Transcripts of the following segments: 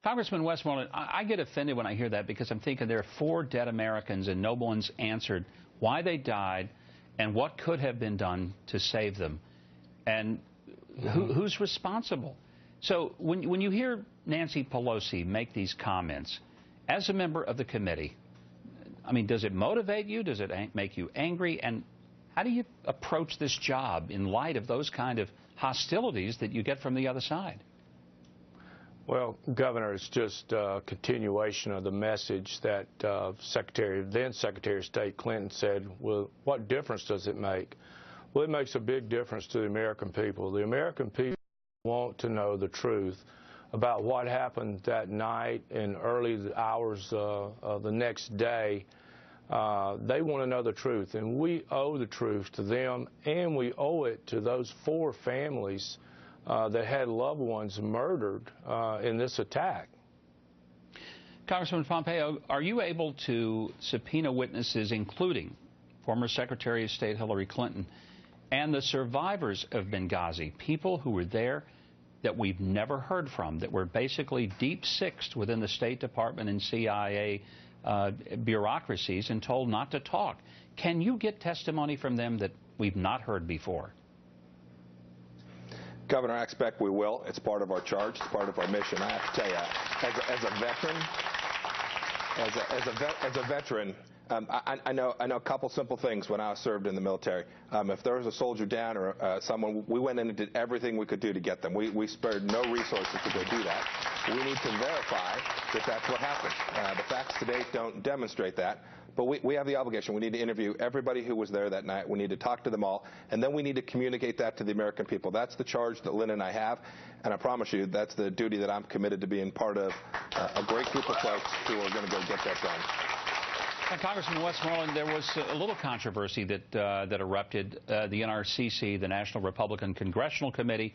Congressman Westmoreland, I get offended when I hear that because I'm thinking there are 4 dead Americans and no one's answered why they died and what could have been done to save them. And who's responsible? So when you hear Nancy Pelosi make these comments, as a member of the committee, I mean, does it motivate you? Does it make you angry? And how do you approach this job in light of those kind of hostilities that you get from the other side? Well, Governor, it's just a continuation of the message that then Secretary of State Clinton said, well, what difference does it make? Well, it makes a big difference to the American people. The American people want to know the truth about what happened that night and early hours of the next day. They want to know the truth, and we owe the truth to them, and we owe it to those 4 families that had loved ones murdered in this attack. Congressman Pompeo, are you able to subpoena witnesses, including former Secretary of State Hillary Clinton and the survivors of Benghazi, people who were there that we've never heard from, that were basically deep-sixed within the State Department and CIA bureaucracies and told not to talk? Can you get testimony from them that we've not heard before? Governor, I expect we will. It's part of our charge. It's part of our mission. I have to tell you, as a veteran, I know a couple simple things when I served in the military. If there was a soldier down or someone, we went in and did everything we could do to get them. We spared no resources to go do that. We need to verify that that's what happened. The facts to date don't demonstrate that. But we have the obligation. We need to interview everybody who was there that night. We need to talk to them all. And then we need to communicate that to the American people. That's the charge that Lynn and I have. And I promise you, that's the duty that I'm committed to being part of a great group of folks who are going to go get that done. Congressman Westmoreland, there was a little controversy that erupted. The NRCC, the National Republican Congressional Committee,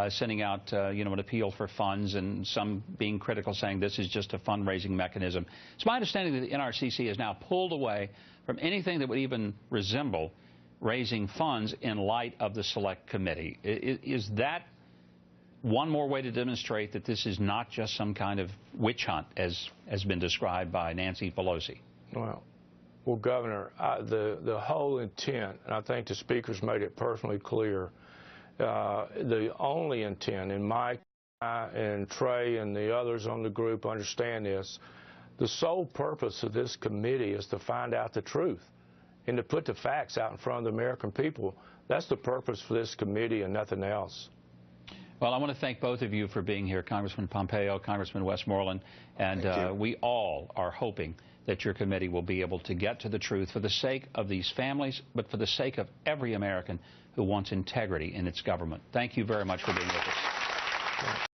sending out an appeal for funds, and some being critical, saying this is just a fundraising mechanism. It's my understanding that the NRCC has now pulled away from anything that would even resemble raising funds in light of the Select Committee. Is that one more way to demonstrate that this is not just some kind of witch hunt, as has been described by Nancy Pelosi? Well, Governor, the whole intent, and I think the speaker's made it perfectly clear, the only intent, and Mike and Trey and the others on the group understand this, the sole purpose of this committee is to find out the truth and to put the facts out in front of the American people. That's the purpose for this committee and nothing else. Well, I want to thank both of you for being here, Congressman Pompeo, Congressman Westmoreland, and we all are hoping that your committee will be able to get to the truth for the sake of these families, but for the sake of every American who wants integrity in its government. Thank you very much for being with us.